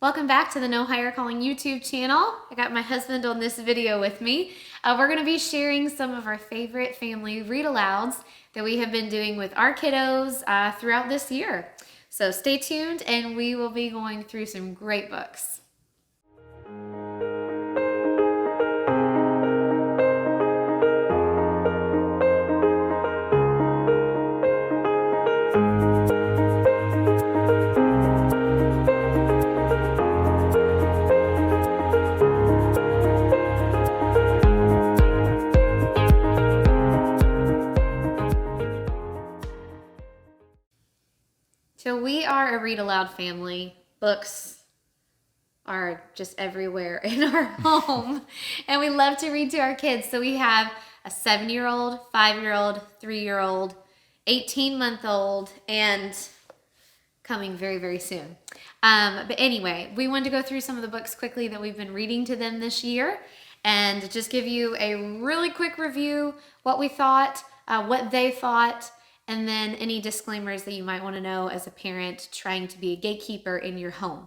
Welcome back to the No Higher Calling YouTube channel. I got my husband on this video with me. We're going to be sharing some of our favorite family read-alouds that we have been doing with our kiddos throughout this year. So stay tuned and we will be going through some great books. So we are a read-aloud family. Books are just everywhere in our home. And we love to read to our kids. So we have a 7-year-old, 5-year-old, 3-year-old, 18-month-old, and coming very, very soon. But anyway, we wanted to go through some of the books quickly that we've been reading to them this year and just give you a really quick review, what we thought, what they thought, and then any disclaimers that you might want to know as a parent trying to be a gatekeeper in your home.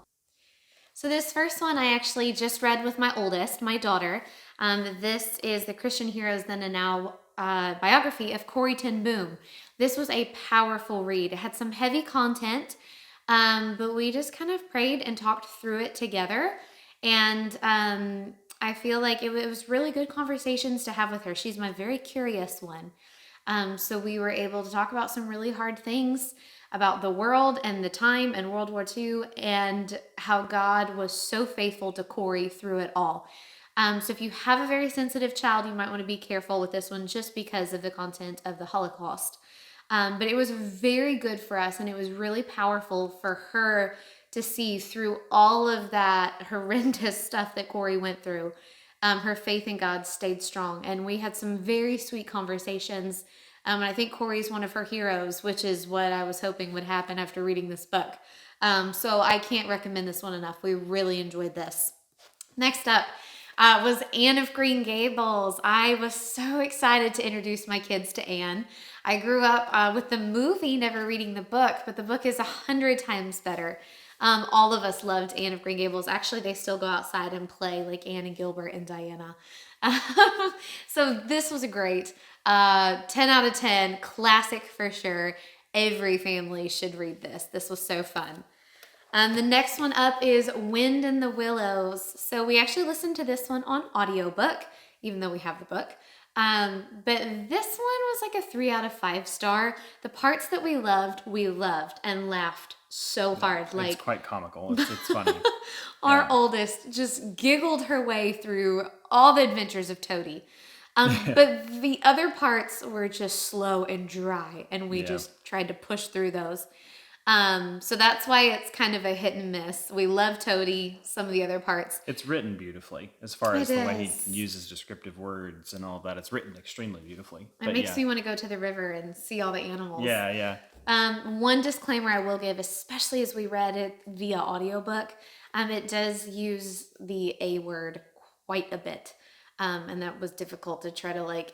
So this first one I actually just read with my oldest, my daughter. This is the Christian Heroes Then and Now biography of Corrie ten Boom. This was a powerful read. It had some heavy content, but we just kind of prayed and talked through it together. And I feel like it was really good conversations to have with her. She's my very curious one. So we were able to talk about some really hard things about the world and the time and World War II and how God was so faithful to Corrie through it all. So if you have a very sensitive child, you might want to be careful with this one just because of the content of the Holocaust. But it was very good for us, and it was really powerful for her to see through all of that horrendous stuff that Corrie went through. Her faith in God stayed strong, and we had some very sweet conversations. And I think Corrie's one of her heroes, which is what I was hoping would happen after reading this book. So I can't recommend this one enough. We really enjoyed this. Next up was Anne of Green Gables. I was so excited to introduce my kids to Anne. I grew up with the movie, never reading the book, but the book is 100 times better. All of us loved Anne of Green Gables. Actually, they still go outside and play like Anne and Gilbert and Diana. So this was a great 10 out of 10, classic for sure. Every family should read this. This was so fun. The next one up is Wind in the Willows. So we actually listened to this one on audiobook, even though we have the book. But this one was like a 3 out of 5 star. The parts that we loved and laughed so hard. Like, it's quite comical. It's funny. Our oldest just giggled her way through all the adventures of Toady. But the other parts were just slow and dry, and we just tried to push through those. So that's why it's kind of a hit and miss. We love Toady, some of the other parts. It's written beautifully as far as the way he uses descriptive words and all of that. It's written extremely beautifully. It makes me want to go to the river and see all the animals. Yeah. One disclaimer I will give, especially as we read it via audiobook, it does use the A word quite a bit. And that was difficult to try to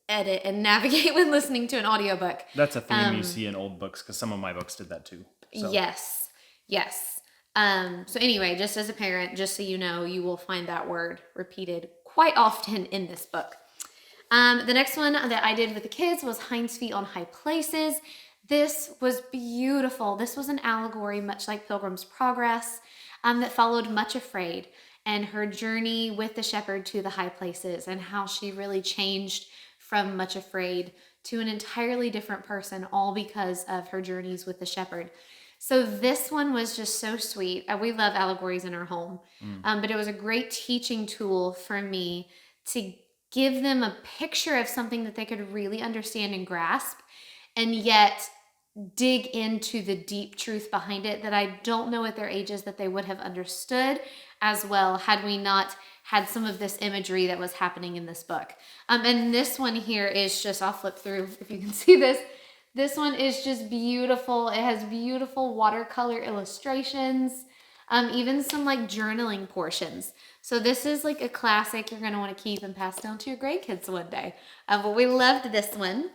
edit and navigate when listening to an audiobook. That's a theme you see in old books, because some of my books did that too. So. Yes. So anyway, just as a parent, just so you know, you will find that word repeated quite often in this book. The next one that I did with the kids was Hind's Feet on High Places. This was beautiful. This was an allegory, much like Pilgrim's Progress, that followed Much Afraid and her journey with the shepherd to the high places and how she really changed from Much Afraid to an entirely different person, all because of her journeys with the shepherd. So this one was just so sweet. We love allegories in our home, but it was a great teaching tool for me to give them a picture of something that they could really understand and grasp, and yet dig into the deep truth behind it that I don't know at their ages that they would have understood as well had we not had some of this imagery that was happening in this book. And this one here is just, I'll flip through if you can see this. This one is just beautiful. It has beautiful watercolor illustrations, even some journaling portions. So this is a classic you're going to want to keep and pass down to your grandkids one day. But we loved this one.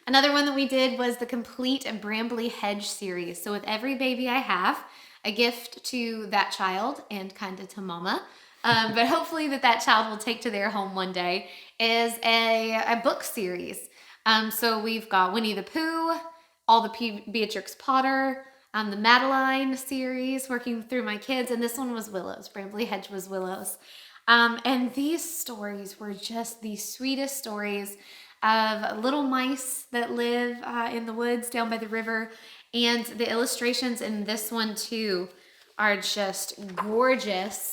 Another one that we did was the complete Brambly Hedge series. So with every baby I have, a gift to that child and kind of to mama. But hopefully that child will take to their home one day is a book series. So we've got Winnie the Pooh, all the Beatrix Potter, the Madeline series, working through my kids, and this one was Willows. Brambley Hedge was Willows. And these stories were just the sweetest stories of little mice that live in the woods down by the river. And the illustrations in this one too are just gorgeous.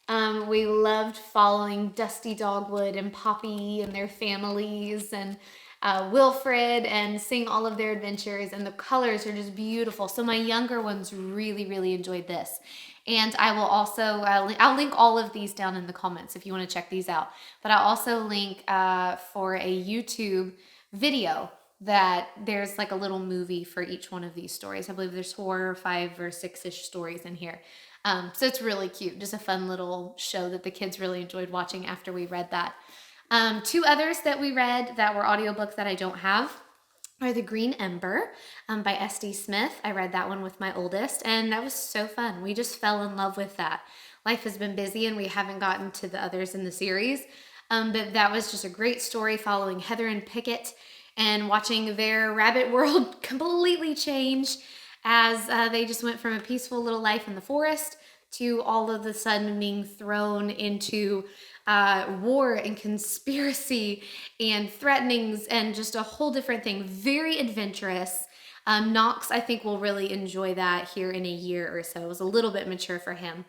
We loved following Dusty Dogwood and Poppy and their families, and Wilfred, and seeing all of their adventures, and the colors are just beautiful. So my younger ones really, really enjoyed this. And I will also, I'll link all of these down in the comments if you want to check these out. But I'll also link for a YouTube video that there's like a little movie for each one of these stories. I believe there's 4 or 5 or 6-ish stories in here. So it's really cute. Just a fun little show that the kids really enjoyed watching after we read that. 2 others that we read that were audiobooks that I don't have are The Green Ember by S.D. Smith. I read that one with my oldest, and that was so fun. We just fell in love with that. Life has been busy, and we haven't gotten to the others in the series. But that was just a great story following Heather and Pickett and watching their rabbit world completely change as they just went from a peaceful little life in the forest to all of a sudden being thrown into war and conspiracy and threatenings and just a whole different thing. Very adventurous. Knox, I think, will really enjoy that here in a year or so. It was a little bit mature for him.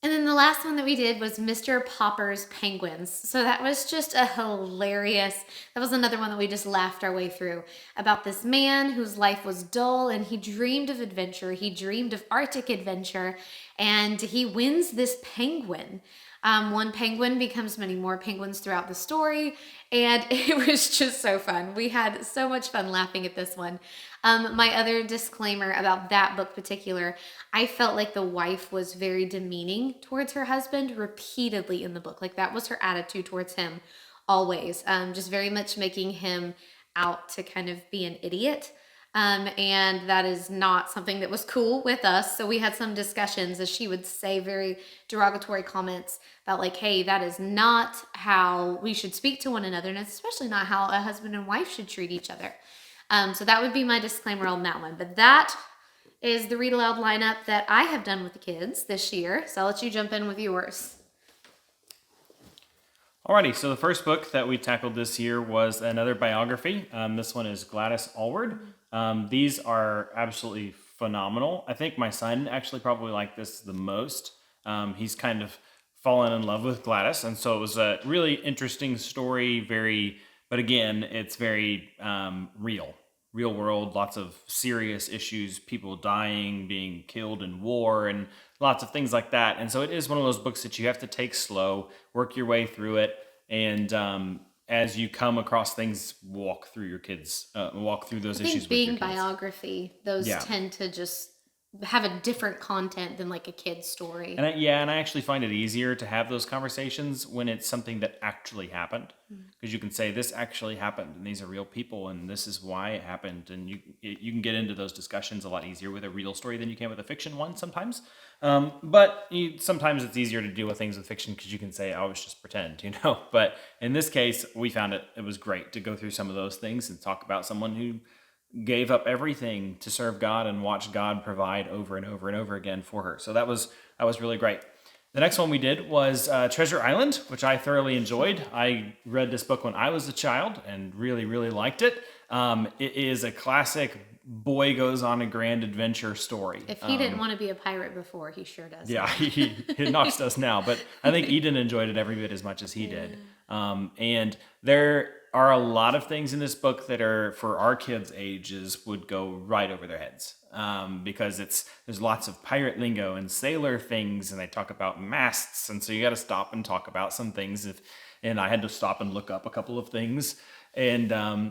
And then the last one that we did was Mr. Popper's Penguins. So that was just a hilarious, that was another one that we just laughed our way through, about this man whose life was dull and he dreamed of adventure. He dreamed of Arctic adventure, and he wins this penguin. One penguin becomes many more penguins throughout the story, and it was just so fun. We had so much fun laughing at this one. My other disclaimer about that book particular, I felt like the wife was very demeaning towards her husband repeatedly in the book. Like that was her attitude towards him always. Just very much making him out to kind of be an idiot. And that is not something that was cool with us. So we had some discussions as she would say very derogatory comments about like, hey, that is not how we should speak to one another. And it's especially not how a husband and wife should treat each other. So that would be my disclaimer on that one. But that is the Read Aloud lineup that I have done with the kids this year. So I'll let you jump in with yours. Alrighty, so the first book that we tackled this year was another biography. This one is Gladys Alouds. These are absolutely phenomenal. I think my son actually probably liked this the most. He's kind of fallen in love with Gladys, and so it was a really interesting story, but again, it's very real world, lots of serious issues, people dying, being killed in war, and lots of things like that. And so it is one of those books that you have to take slow, work your way through it, and as you come across things, walk through those issues with your kids. Being biography, those tend to just have a different content than like a kid's story. And I actually find it easier to have those conversations when it's something that actually happened, because you can say this actually happened and these are real people and this is why it happened, and you can get into those discussions a lot easier with a real story than you can with a fiction one sometimes. But sometimes it's easier to deal with things with fiction because you can say, oh, it's just pretend, But in this case, we found it was great to go through some of those things and talk about someone who gave up everything to serve God and watch God provide over and over and over again for her. So that was really great. The next one we did was Treasure Island, which I thoroughly enjoyed. I read this book when I was a child and really, really liked it. It is a classic boy goes on a grand adventure story. If he didn't want to be a pirate before, he sure does. Yeah, he Knox does now, but I think Eden enjoyed it every bit as much as he did. And there are a lot of things in this book that are, for our kids' ages, would go right over their heads. Because there's lots of pirate lingo and sailor things, and they talk about masts, and so you got to stop and talk about some things. And I had to stop and look up a couple of things. And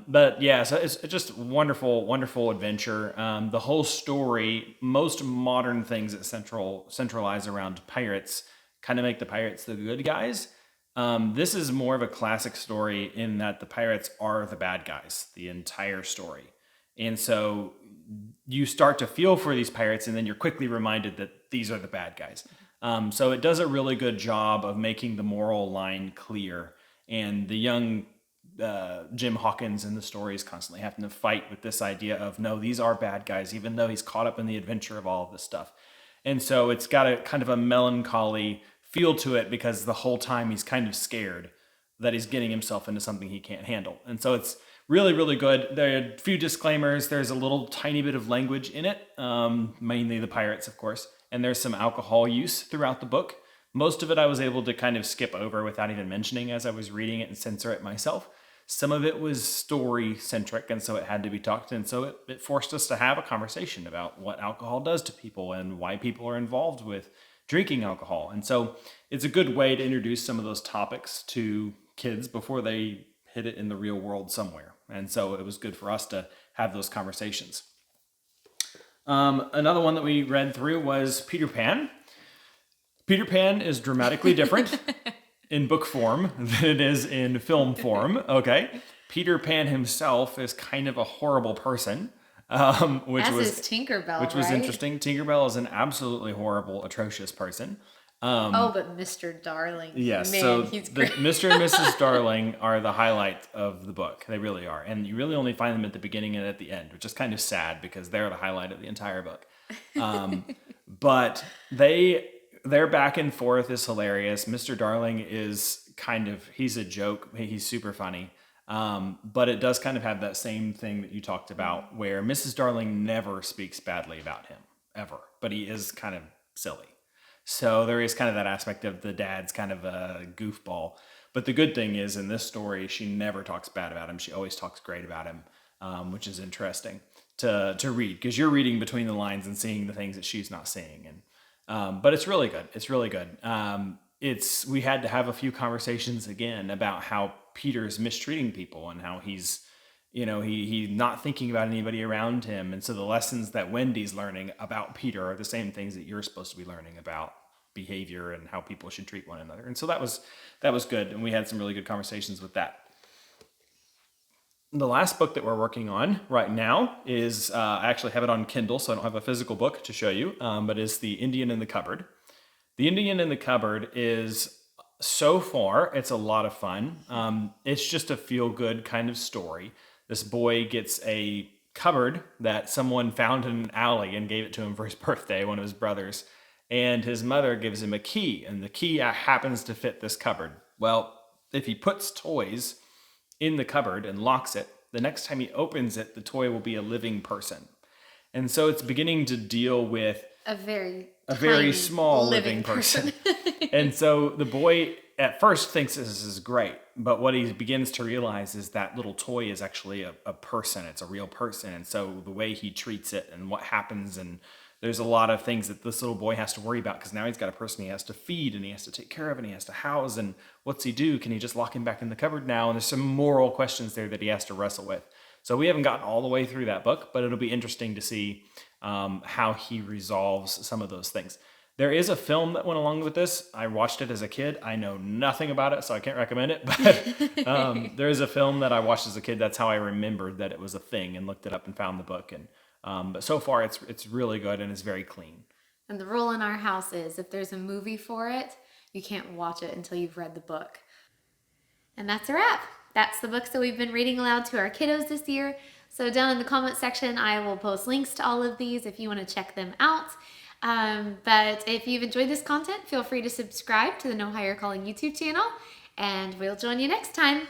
but yeah, so it's just wonderful, wonderful adventure. The whole story, most modern things that centralize around pirates kind of make the pirates the good guys. This is more of a classic story in that the pirates are the bad guys the entire story. And so you start to feel for these pirates, and then you're quickly reminded that these are the bad guys. So it does a really good job of making the moral line clear. And the young Jim Hawkins in the story is constantly having to fight with this idea of, no, these are bad guys, even though he's caught up in the adventure of all of this stuff. And so it's got a kind of a melancholy feel to it, because the whole time he's kind of scared that he's getting himself into something he can't handle. And so it's really, really good. There are a few disclaimers. There's a little tiny bit of language in it, mainly the pirates, of course. And there's some alcohol use throughout the book. Most of it I was able to kind of skip over without even mentioning as I was reading it and censor it myself. Some of it was story-centric, and so it had to be talked. And so it forced us to have a conversation about what alcohol does to people and why people are involved with drinking alcohol. And so it's a good way to introduce some of those topics to kids before they hit it in the real world somewhere. And so it was good for us to have those conversations. Another one that we read through was Peter Pan. Peter Pan is dramatically different in book form than it is in film form. Okay. Peter Pan himself is kind of a horrible person. Which was Tinkerbell, which was right? interesting. Tinkerbell is an absolutely horrible, atrocious person. But Mr. Darling. Yes, Man, so he's great. Mr. and Mrs. Darling are the highlight of the book. They really are. And you really only find them at the beginning and at the end, which is kind of sad because they're the highlight of the entire book. But their back and forth is hilarious. Mr. Darling is he's a joke. He's super funny. But it does kind of have that same thing that you talked about, where Mrs. Darling never speaks badly about him, ever. But he is kind of silly. So there is kind of that aspect of the dad's kind of a goofball. But the good thing is, in this story, she never talks bad about him. She always talks great about him, which is interesting to read, because you're reading between the lines and seeing the things that she's not seeing. And but it's really good. It's really good. We had to have a few conversations again about how Peter's mistreating people and how he's not thinking about anybody around him. And so the lessons that Wendy's learning about Peter are the same things that you're supposed to be learning about behavior and how people should treat one another. And so that was good. And we had some really good conversations with that. The last book that we're working on right now is, I actually have it on Kindle, so I don't have a physical book to show you, but it's The Indian in the Cupboard. The Indian in the Cupboard is, so far, it's a lot of fun. It's just a feel-good kind of story. This boy gets a cupboard that someone found in an alley and gave it to him for his birthday, one of his brothers. And his mother gives him a key, and the key happens to fit this cupboard. Well, if he puts toys in the cupboard and locks it, the next time he opens it, the toy will be a living person. And so it's beginning to deal with a very small living person. And so the boy at first thinks this is great, but what he begins to realize is that little toy is actually a person. It's a real person. And so the way he treats it and what happens, and there's a lot of things that this little boy has to worry about, because now he's got a person he has to feed and he has to take care of and he has to house, and what's he do? Can he just lock him back in the cupboard now? And there's some moral questions there that he has to wrestle with. So we haven't gotten all the way through that book, but it'll be interesting to see how he resolves some of those things. There is a film that went along with this. I watched it as a kid. I know nothing about it, so I can't recommend it. But there is a film that I watched as a kid. That's how I remembered that it was a thing, and looked it up and found the book. And but so far, it's really good and it's very clean. And the rule in our house is, if there's a movie for it, you can't watch it until you've read the book. And that's a wrap. That's the books that we've been reading aloud to our kiddos this year. So down in the comment section, I will post links to all of these if you want to check them out. But if you've enjoyed this content, feel free to subscribe to the No Higher Calling YouTube channel, and we'll join you next time.